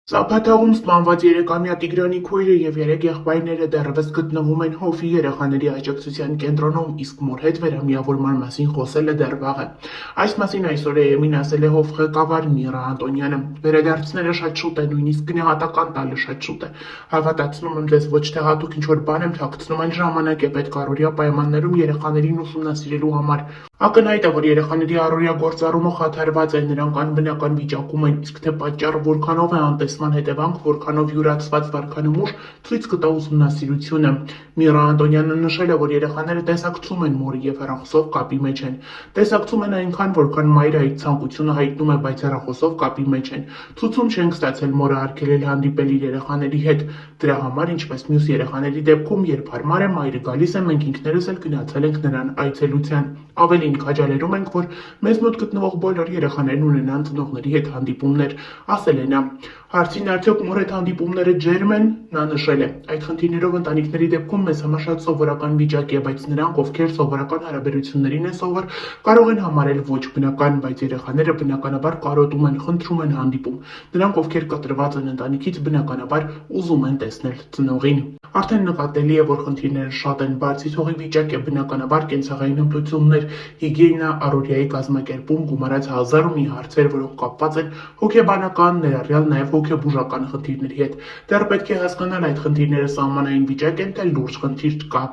Սաբաթաղում սպանված 3-ամյա Տիգրանի քույրը եւ 3 եղբայրները դեռևս գտնվում են Հովի երեխաների աջակցության կենտրոնում, իսկ մոր հետ վերամիավորման մասին խոսելը դեռ վաղ է։ Այս մասին այսօր ԵՄ-ին ասել է Հով ղեկավար Միրա Անտոնյանը։ Վերադարձները շատ շուտ է, նույնիսկ գնահատական տալը շատ շուտ է։ Հավատացնում եմ ձեզ, ոչ թե հատուկ ինչ-որ բան եմ թաքցնում, այլ ժամանակ է պետք առօրյա պայմաններում երեխաներին ուսումնասիրելու համար։ Ակնհայտ է, որ երեխաների առօրյա գործառումը խաթարված է, նրանք անբնական վիճակում են, իսկ թե պատճառը որքանով է անտեսման հետևանք, որքանով յուրացված վարքանմուշ ցույց կտա ուսումնասիրությունը։ Միրա Անտոնյանը նշել է, որ երեխաները տեսակցում են մորի եւ հեռախոսով կապի մեջ են։ Տեսակցում են այնքան, որքան մայրը այդ ցանկությունը հայտնում է, բայց հեռախոսով կապի մեջ են։ Ցուցում չենք ստացել մորը արգելել հանդիպել իր երեխաների հետ։ Դրա համար, ինչպես մյուս երեխաների դեպքում, երբ հարմար է, մայրը գալիս է, մենք ինքներս էլ գնացել ենք նրան այցելության։ Ավելին քաջալերում ենք, որ մեզ մոտ գտնվող բոլոր երեխաներն ունենան ծնողների հետ հանդիպումներ, ասել է նա։ Հարցին արդյոք մոր հետ հանդիպումները ջերմ են, նա նշել է. այդ խնդիրներով ընտանիքների դեպքում մեզ համար շատ սովորական վիճակ է, բայց նրանք, ովքեր սովորական հարաբերություններին են սովոր, կարող են համարել ոչ բնական, բայց երեխաները բնականաբար կարոտում են, խնդրում են հանդիպում։ Նրանք, ովքեր կտրված են ընտանիքից, բնականաբար ուզում են տեսնել ծնողին։ Արդեն նկատելի է, որ խնդիրները շատ են, բարձի թողի վիճակ է, բնականաբար կենցաղային հմտություններ, հիգիենա, առօրյայի կազմակերպում, գումարած հազար ու մի հարցեր, որոնք կապված են հոգեբանական, ներառյալ նաև հոգեբուժական խնդիրների հետ։ Դեռ պետք է հասկանալ, այդ խնդիրները սահմանային վիճակ են, թե լուրջ խնդիր կա։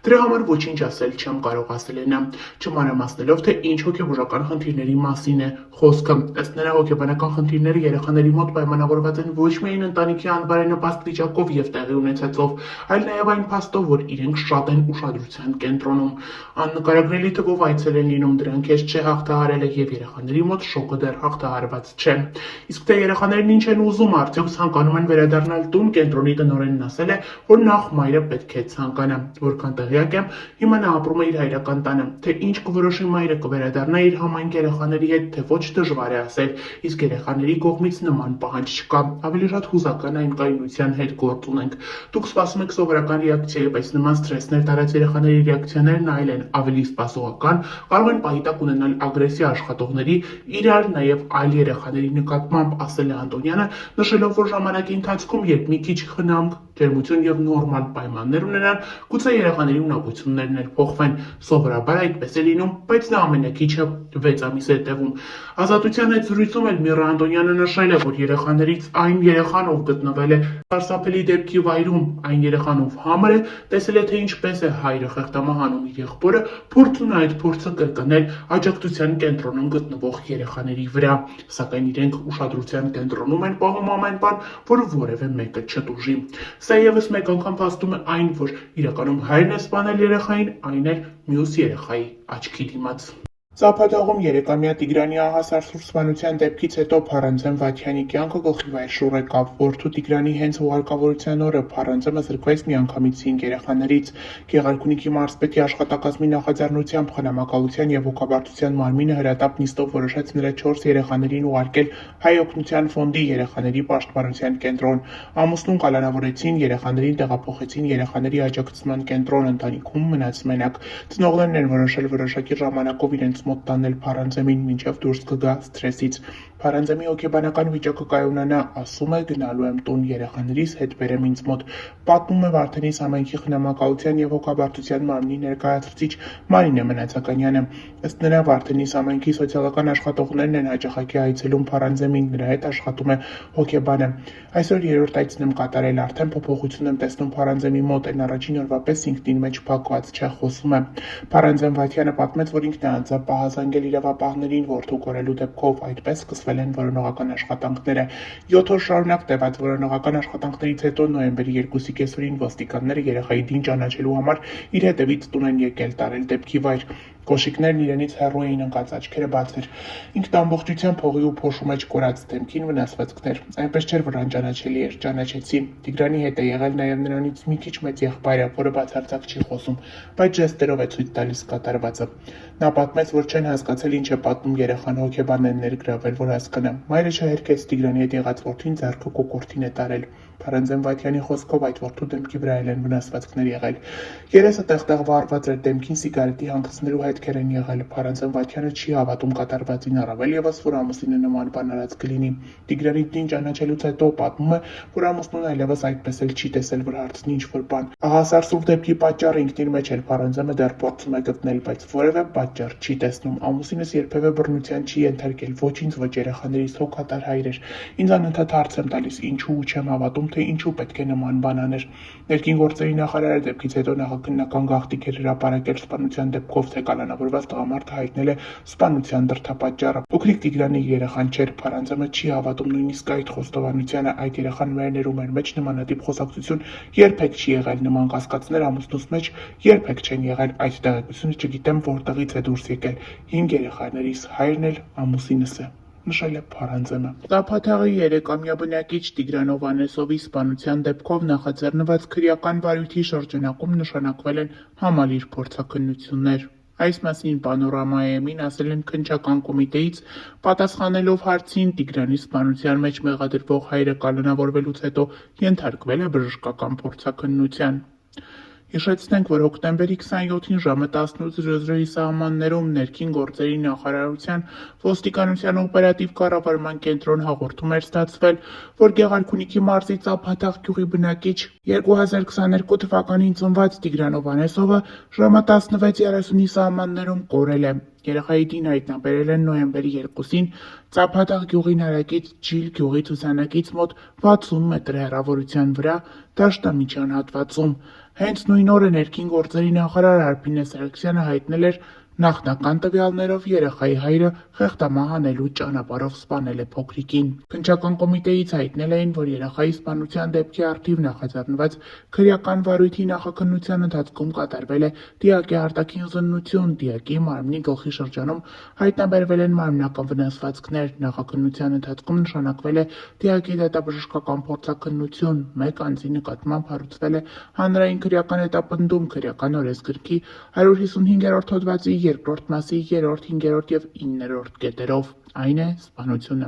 Դրա համար ոչինչ ասել չեմ կարող, ասել է նա, չմանրամասնելով, թե ինչ հոգեբուժական խնդիրների մասին է խոսքը։ Ըստ նրա, հոգեբանական խնդիրները երեխաների մոտ պայմանավորված են ոչ միայն ընտանիքի անբարենպաստ վիճակով եւ տեղի ունեցածով, այլ նաև այն փաստով, որ իրենք շատ են ուշադրության կենտրոնում։ Աննկարագրելի թվով այցել են լինում, դրանք հեշտ չէ հաղթահարելը եւ երեխաների մոտ շոկը դեռ հաղթահարված չէ։ Իսկ թե երեխաներն ինչ են ուզում, արդյոք ցանկանում են վերադառնալ տուն, կենտրոնի տնօրենն ասել է, որ նախ մայրը պետք է ցանկանա։ Որքան տեղյակ եմ, հիմա նա ապրում է իր հայրական տանը, թե ինչ կորոշի մայրը կվերադառնա իր համայնք երեխաների հետ, թե ոչ դժվար է ասել, իսկ երեխաների կողմից նման պահանջ չկա։ Ավելի շատ հուզական այն կայունության հետ գործ ունենք։ Դուք սպասում եք սովորական ռեակցիայի, բայց նման սթրեսներ տարած երեխաների ռեակցիաներն այլ են, ավելի սպասողական, կարող են պահիտակ ունենալ ագրեսիա աշխատողների, իրար նաև այլ երեխաների նկատմամբ, ասել է Անտոնյանը, նշելով, որ ժամանակի ընթացքում, երբ մի քիչ խնամք, ջերմություն եւ նորմալ պայմաններ ունենան, գուցե երեխաների ունակություններն էլ փոխվեն։ Սովորաբար այդպես է լինում, բայց նա ամենակիչը 6 ամիս է տևում։ Ազատության այդ զրույցում էլ Միրա Անտոնյանը նշել է, որ երեխաներից այն երեխան, ով գտնվել է սարսափելի դեպքի վայրում, այն երեխան, ով համր է, տեսել է, թե ինչպես է հայրը խեղդամահանում իր եղբորը, փորձում է այդ փորձը կրկնել աջակցության կենտրոնում գտնվող երեխաների վրա, սակայն իրենք ուշադրության կենտրոնում են պահում ամեն բան, որ որևէ մեկը չտուժի։ Սա եւս մեկ անգամ փաստում է այն, որ իրականում հայրն է սպանել երեխային, այն էլ մյուս երեխայի աչքի դիմաց։ Սաբաթաղում 3-ամյա Տիգրանի ահասարսուր սպանության դեպքից հետո Փարանձեն Վաթյանի կյանքը գլխիվայր շուռ եկավ։ Որդու Տիգրանի հենց հուղարկավորության օրը Փարանձենը զրկվեց միանգամից 5 երեխաներից։ Գեղարքունիքի մարզպետի աշխատակազմի նախաձեռնությամբ խնամակալության եւ հոգաբարձության մարմինը հրատապ նիստով որոշեց նրա 4 երեխաներին ուղարկել Հայ օգնության ֆոնդի երեխաների պաշտպանության կենտրոն։ Ամուսնուն կալանավորեցին, երեխաներին տեղափոխեցին երեխաների աջակցության կենտրոն, ընտանիքում մնաց մենակ։ Ծնողներն են որոշել որոշակի ժամանակով իրենց մոտ տանել Փարանձեմին, մինչև դուրս կգա սթրեսից։ Փարանձեմի հոգեբանական վիճակը կայունանա, ասում է, գնալու եմ տուն, երեխաներիս հետ բերեմ ինձ մոտ։ Պատմում է Վարդենիս համայնքի խնամակալության եւ հոգաբարձության մարմնի ներկայացուցիչ Մարինե Մնացականյանը։ Ըստ նրա, Վարդենիս համայնքի սոցիալական աշխատողներն են հաճախակի այցելում Փարանձեմին, նրա հետ աշխատում է հոգեբանը։ Այսօր 3-րդ այցն եմ կատարել, արդեն փոփոխություն եմ տեսնում Փարանձեմի մոտ, այն առաջին օրվա պես ինքնին մեջ փակված չէ, խոսում է։ Փարանձեն Վաթյանը պատմեց, որ ինքն է անձամբ պահազանգել իրավապահներին որդու կորելու դեպքով, այդպես սկսվել են որոնողական աշխատանքները։ 7 օր շարունակ տևած որոնողական աշխատանքներից հետո նոյեմբերի 2-ի կեսօրին ոստիկանները երեխայի դին ճանաչելու համար իր հետևից տուն են եկել, տարել դեպքի վայր։ Կոշիկներն իրենից հեռու էին ընկած, աչքերը բաց էր։ Ինքն ամբողջությամբ փողի ու փոշու մեջ կորած, դեմքին վնասվածքներ։ Այնպես չէր, որ անճանաչելի էր, ճանաչեցի։ Տիգրանի հետ է եղել նաև նրանից մի քիչ մեծ եղբայրը, որը բացարձակ չի խոսում, բայց ժեստերով է ցույց տալիս կատարվածը։ Նա պատմեց, որ չեն հասկացել ինչ է պատմում երեխան, հոգեբան են ներգրավել, որ հասկանա։ Մայրը չհերքեց Տիգրանի հետ եղած որդին, ձեռքը կոկորդին է տարել։ Փարանձեն Վայթյանի խոսքով այդ որդու դեմքի վրա են վնասվածքներ եղել։ Երեսը տեղ-տեղ վառված էր, դեմքին սիգարետի հանգստներու հետքեր են եղել։ Փարանձեն Վայթյանը չի հավատում կատարվածին, առավել ևս որ ամուսինը նման բան արած կլինի։ Տիգրանի դին ճանաչելուց հետո պատմում է, որ ամուսնուն այլևս այդպես էլ չի տեսել, որ հարցնի ինչ-որ բան։ Ահա սարսուռ դեպքի պատճառը ինքն իր մեջ էլ Փարանձենը դեռ փորձում է գտնել, բայց որևէ պատճառ չի տեսնում։ Ամուսինս երբևէ բռնության չի ենթարկել, ոչինչ, ոչ երեխաներիս հոգատար հայր էր։ Ինձ անընդհատ հարց եմ տալիս, ինչու չեմ հավատում, թե ինչու պետք է նման բան աներ։ Ներքին գործերի նախարարը դեպքից հետո նախաքննական գաղտնիք էր հրապարակել սպանության դեպքով, թե կալանավորված տղամարդը հայտնել է սպանության դրդապատճառը։ Փոքրիկ Տիգրանի երեխան չէր, Փարանձենը չի հավատում նույնիսկ այդ խոստովանությանը, այդ երեխան մեր ներում էր մեջ նմանատիպ խոսակցություն երբեք չի եղել, նման կասկածներ ամուսնուս մեջ երբեք չեն եղել, այդ տեղեկությունը չգիտեմ որտեղից է դուրս եկել, 5 երեխաներիս հայրն էլ ամուսինս է, նշել է Փարանձենը։ Տափաթաղի 3-ամյա բնակիչ Տիգրան Հովհաննեսովի սպանության դեպքով նախաձեռնված քրեական վարույթի շրջանակում նշանակվել են համալիր փորձաքննություններ։ Այս մասին Պանորամայեմին ասել են քննչական կոմիտեից, պատասխանելով հարցին Տիգրանի սպանության մեջ մեղադրվող հայրը կալանավորվելուց հետո ենթարկվել է բժշկական փորձաքննության։ Հիշեցնենք, որ հոկտեմբերի 27-ին ժամը 18:00-ի սահմաններում ներքին գործերի նախարարության ոստիկանության օպերատիվ կառավարման կենտրոն հաղորդում էր ստացվել, որ Գեղարքունիքի մարզի Ծափաթաղ գյուղի բնակիչ 2022 թվականին ծնված Տիգրան Հովհաննեսովը ժամը 16:30-ի սահմաններում կորել է։ Երեխայի դին հայտնաբերել են նոյեմբերի 2-ին Ծափաթաղ գյուղի հարակից Ջիլ գյուղի ցուցանակից մոտ 60 մետր հեռավորության վրա դաշտամիջյան հատվածում։ Հենց նույն օրը ներքին գործերի նախարար Արփինե Սարգսյանը հայտնել էր նախնական տվյալներով երեխայի հայրը խեղդամահ անելու ճանապարհով սպանել է փոքրիկին։ Քննչական կոմիտեից հայտնել էին, որ երեխայի սպանության դեպքի առթիվ նախաձեռնված քրեական վարույթի նախաքննության ընթացքում կատարվել է դիակի արտաքին զննություն, դիակի մարմնի գլխի շրջանում հայտնաբերվել են մարմնական վնասվածքներ, նախաքննության ընթացքում նշանակվել է դիակի դատաբժշկական փորձաքննություն, մեկ անձի նկատմամբ հարուցվել է հանրային քրեական հետապնդում քրեական օրենսգրքի 155-րդ հոդվածի 2-րդ մասի 3-րդ, 5-րդ և 9-րդ կետերով, այն է սպանությունը։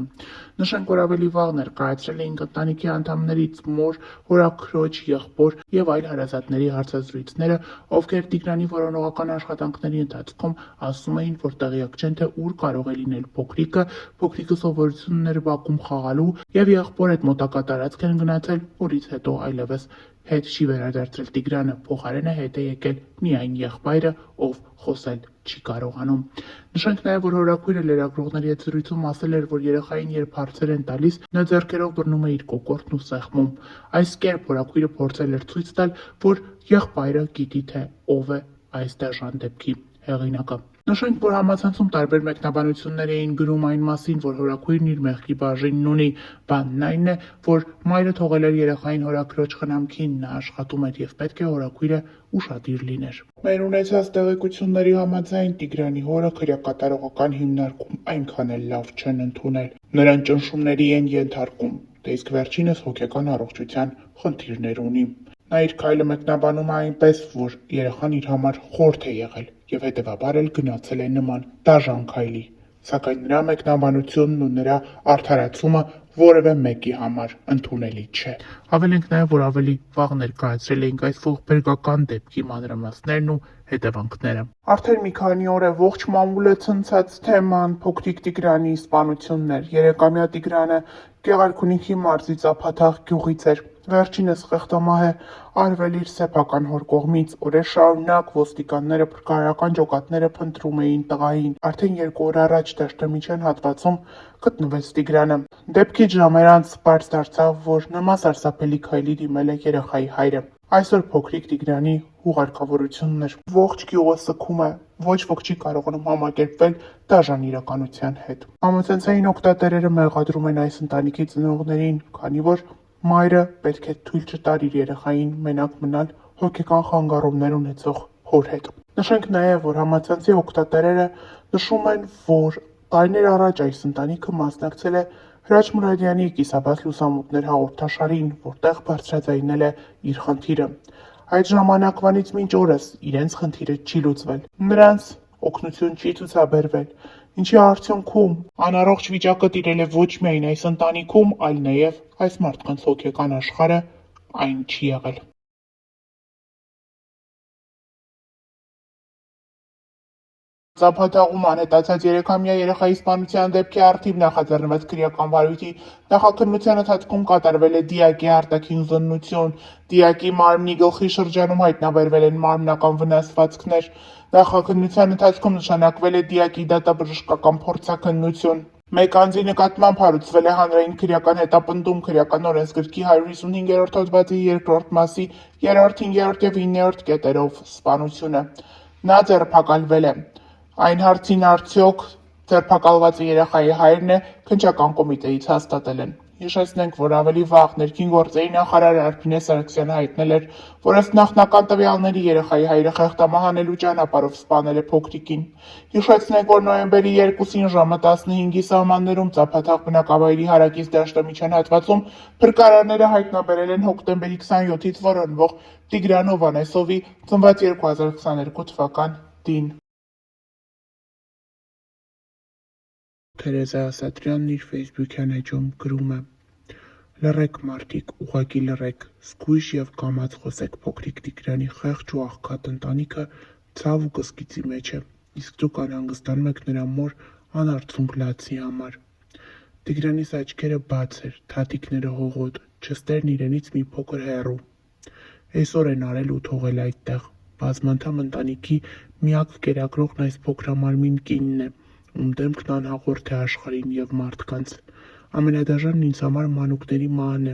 Նշենք, որ ավելի վաղ ներկայացրել էինք ընտանիքի անդամներից մոր, հորաքրոջ, եղբոր և այլ հարազատների հարցազրույցները, ովքեր Տիգրանի որոնողական աշխատանքների ընթացքում ասում էին, որ տեղյակ չեն, թե ուր կարող է լինել փոքրիկը սովորություն ուներ բակում խաղալու և եղբոր հետ մոտակա տարածք են գնացել, որից հետո այլևս հետ չի վերադարձել Տիգրանը, փոխարենը հետ է եկել միայն եղբայրը, ով խոսել չի կարողանում։ Նշենք նաև, որ հորաքույրը լրագրողների հետ զրույցում ասել էր, որ երեխային երբ հարցեր են տալիս, նա ձեռքերով բռնում է իր կոկորդն ու սեղմում։ Այս կերպ հորաքույրը փորձել էր ցույց տալ, որ եղբայրը գիտի, թե ով է այս դաժան դեպքի հեղինակը։ Նշենք, որ համացանցում տարբեր մեկնաբանություններ էին գրում այն մասին, որ հորաքույրն իր մեղքի բաժինն ունի, բանն այն է, որ մայրը թողել էր երեխային հորաքրոջ խնամքին, նա աշխատում էր և պետք է հորաքույրը ուշադիր լիներ։ Մեր ունեցած տեղեկությունների համաձայն Տիգրանի հորը քրեակատարողական հիմնարկում այնքան էլ լավ չեն ընդունել։ Նրան ճնշումների են ենթարկում, դե իսկ վերջինս հոգեկան առողջության խնդիրներ ունի։ Նա իր քայլը մեկնաբանում է այնպես, որ երեխան իր համար խորթ է եղել և հետևաբար էլ գնացել է նման դաժան քայլի, սակայն նրա մեկնաբանությունն ու նրա արդարացումը որևէ մեկի համար ընդունելի չէ։ Հավելենք նաև, որ ավելի վաղ ներկայացրել էինք այս ողբերգական դեպքի մանրամասներն ու հետևանքները։ Արդեն մի քանի օր է ողջ մամուլը ցնցած թեման փոքրիկ Տիգրանի սպանությունն էր։ 3-ամյա Տիգրանը Գեղարքունիքի մարզի Ծափաթաղ գյուղից էր։ Վերջինս խեղդամահ է արվել իր սեփական հոր կողմից։ Օրեր շարունակ ոստիկանները փրկարարական ջոկատները փնտրում էին տղային։ Արդեն 2 օր առաջ դաշտամիջյան հատվածում գտնվեց Տիգրանը։ Դեպքից ժամեր անց պարզ դարձավ, որ նման սարսափելի քայլի դիմել է երեխայի հայրը։ Այսօր փոքրիկ Տիգրանի հուղարկավորությունն էր։ Ողջ գյուղը սգում է, ոչ ոք չի կարողանում համակերպվել դաժան իրականության հետ։ Համացանցային օգտատերերը մեղադրում են այս ընտանիքի ծնողներին, քանի որ մայրը պետք է թույլ չտար իր երեխային մենակ մնալ հոգեկան խանգարումներ ունեցող հոր հետ։ Նշենք նաև, որ համացանցի օգտատերերը նշում են, որ տարիներ առաջ այս ընտանիքը մասնակցել է Հրաչ Մուրադյանի «Կիսաբաց լուսամուտներ» հաղորդաշարին, որտեղ բարձրաձայնել է իր խնդիրը։ Այդ ժամանակվանից մինչ օրս իրենց խնդիրը չի լուծվել։ Նրանց օգնություն չի ցուցաբերվել։ ինչի արդյունքում անառողջ վիճակը տիրել է ոչ միայն այս ընտանիքում, այլ նաև այս մարդկանց հոգեկան աշխարհը այն չի եղել։ Ծափաթաղում անհետացած 3-ամյա երեխայի սպանության դեպքի առթիվ նախաձեռնված քրեական վարույթի նախաքննության ընթացքում կատարվել է դիակի արտաքին զննություն, դիակի մարմնի գլխի շրջանում հայտնաբերվել են մարմնական վնասվածքներ, նախաքննության ընթացքում նշանակվել է դիակի դատաբժշկական փորձաքննություն։ Մեկ անձի նկատմամբ հարուցվել է հանրային քրեական հետապնդում քրեական օրենսգրքի 155-րդ հոդվածի 2-րդ մասի 3-րդ, 5-րդ եւ 9-րդ կետերով սպանությունը։ Նա ձերբակալվել է։ Այն հարցին արդյոք ձերբակալված երեխայի հայրն է, քննչական կոմիտեից հաստատել են։ Հիշեցնենք, որ ավելի վաղ ներքին գործերի նախարար Արփինե Սարգսյանը հայտնել էր, որ ըստ նախնական տվյալների երեխայի հայրը խեղդամահանելու ճանապարհով սպանել է փոքրիկին։ Հիշեցնենք, որ նոյեմբերի 2-ին ժամը 15-ի սահմաններում Ծափաթաղ բնակավայրի հարակից դաշտամիջյան հատվածում փրկարարները հայտնաբերել են հոկտեմբերի 27-ից որոնվող Տիգրան Հովհաննեսովի ծնված 2022 թվական դին։ Թերեզա Ասատրյանն իր ֆեյսբուքյան էջում գրում է. «Լռեք մարդիկ, ուղղակի լռեք, զգույշ և կամաց խոսեք, փոքրիկ Տիգրանի խեղճ ու աղքատ ընտանիքը ցավ ու կսկիծի մեջ է, իսկ դուք անհանգստանում եք նրա մոր անարցունք լացի համար»։ Տիգրանիս աչքերը բաց էր, թաթիկները հողոտ, չստերն իրենից մի փոքր հեռու։ Այսօր են արել ու թողել այդտեղ։ Բազմանդամ ընտանիքի միակ կերակրողն այս փոքրամարմին կինն է, ում դեմքն անհաղորդ է աշխարհին և մարդկանց։ Ամենադաժանն ինձ համար մանուկների մահն է,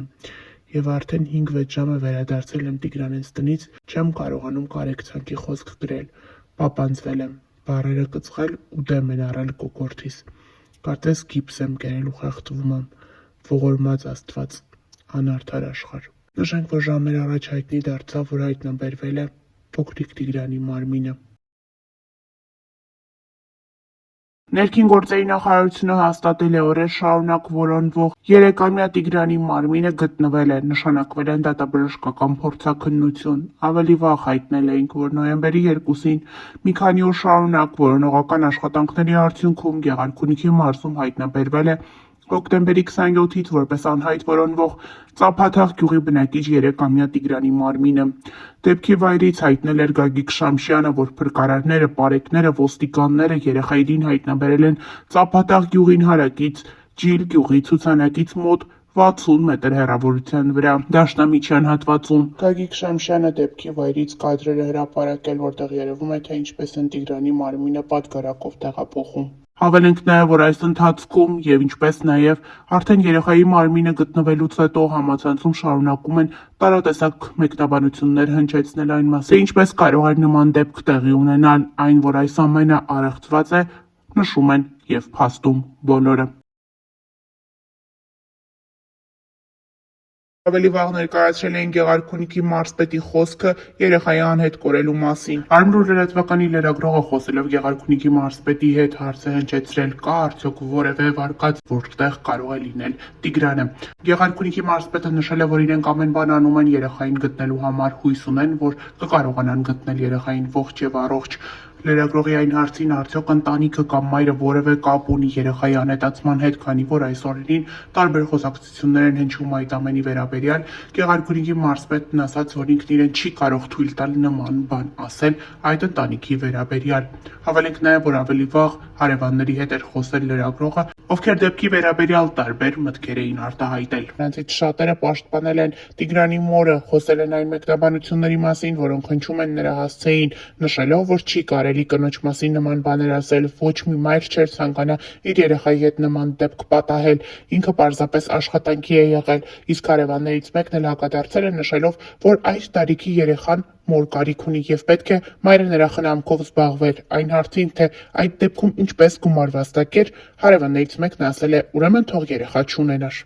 և արդեն 5-6 ժամ է վերադարձել եմ Տիգրանենց տնից, չեմ կարողանում կարեկցանքի խոսք գրել, պապանձվել եմ, բառերը կծղել ու դեմ են առել կոկորդիս։ Կարծես գիպս եմ կերել ու խեղդվում եմ, ողորմած Աստված, անարդար աշխարհ։ Նշենք, որ ժամեր առաջ հայտնի դարձավ, որ հայտնաբերվել է փոքրիկ Տիգրանի մարմինը։ Ներքին գործերի նախարարությունը հաստատել է օրեր շարունակ որոնվող 3-ամյա Տիգրանի մարմինը գտնվել է, նշանակվել են դատաբժշկական փորձաքննություն։ Ավելի վաղ հայտնել էինք, որ նոյեմբերի 2-ին մի քանի օր շարունակ որոնողական աշխատանքների արդյունքում Գեղարքունիքի մարզում հայտնաբերվել է հոկտեմբերի 27-ից որպես անհայտ որոնվող Ծափաթաղ գյուղի բնակիչ 3-ամյա Տիգրանի մարմինը։ Դեպքի վայրից հայտնել էր Գագիկ Շամշյանը, որ փրկարարները, պարեկները, ոստիկանները երեխային հայտնաբերել են Ծափաթաղ գյուղին հարակից Ջիլ գյուղի ցուցանակից մոտ 60 մետր հեռավորության վրա դաշտամիջյան հատվածում։ Գագիկ Շամշյանը դեպքի վայրից կադրեր է հրապարակել, որտեղ երևում է, թե ինչպես են Տիգրանի մարմինը պատգարակով տեղափոխում։ Հավելենք նաև, որ այս ընթացքում և ինչպես նաև արդեն երեխայի մարմինը գտնվելուց հետո համացանցում շարունակում են տարատեսակ մեկնաբանություններ հնչեցնել այն մասին, թե ինչպես կարող էր նման դեպք տեղի ունենալ, այն, որ այս ամենը առեղծված է, նշում են և փաստում բոլորը։ Ավելի վաղ ներկայացրել էին Գեղարքունիքի մարզպետի խոսքը երեխայի անհետ կորելու մասին։ Արմրուր լրատվականի լրագրողը խոսելով Գեղարքունիքի մարզպետի հետ հարց է հնչեցրել՝ կա արդյոք որևէ վարկած, որտեղ կարող է լինել Տիգրանը։ Գեղարքունիքի մարզպետը նշել է, որ իրենք ամեն բան անում են երեխային գտնելու համար, հույս ունեն, որ կկարողանան գտնել երեխային ողջ և առողջ։ Լրագրողի այն հարցին, արդյոք ընտանիքը կամ մայրը որևէ կապ ունի երեխայի անհետացման հետ, քանի որ այս օրերին տարբեր խոսակցություններ են հնչում այդ ամենի վերաբերյալ, Գեղարքունիքի մարզպետն ասաց, որ ինքն իրեն չի կարող թույլ տալ նման բան ասել այդ ընտանիքի վերաբերյալ։ Հավելենք նաև, որ ավելի վաղ հարևանների հետ էր խոսել լրագրողը, ովքեր դեպքի վերաբերյալ տարբեր մտքեր էին արտահայտել։ Նրանցից շատերը պաշտպանել են Տիգրանի մորը, խոսել են այն մեկնաբանությունների մասին, որոնք հնչում են նրա հասցեին, նշելով, որ չի կարելի կնոջ մասին նման բաներ ասել, ոչ մի մայր չէր ցանկանա իր երեխայի հետ նման դեպք պատահել, ինքը պարզապես աշխատանքի է եղել, իսկ հարևաններից մեկն էլ հակադարձել է, նշելով, որ այս տարիքի երեխան մոր կարիք ունի և պետք է մայրը նրա խնամքով զբաղվեր։ Այն հարցին, թե այդ դեպքում ինչպես գումար վաստակեր, հարևաններից մեկն ասել է՝ ուրեմն թող երեխա չունենար։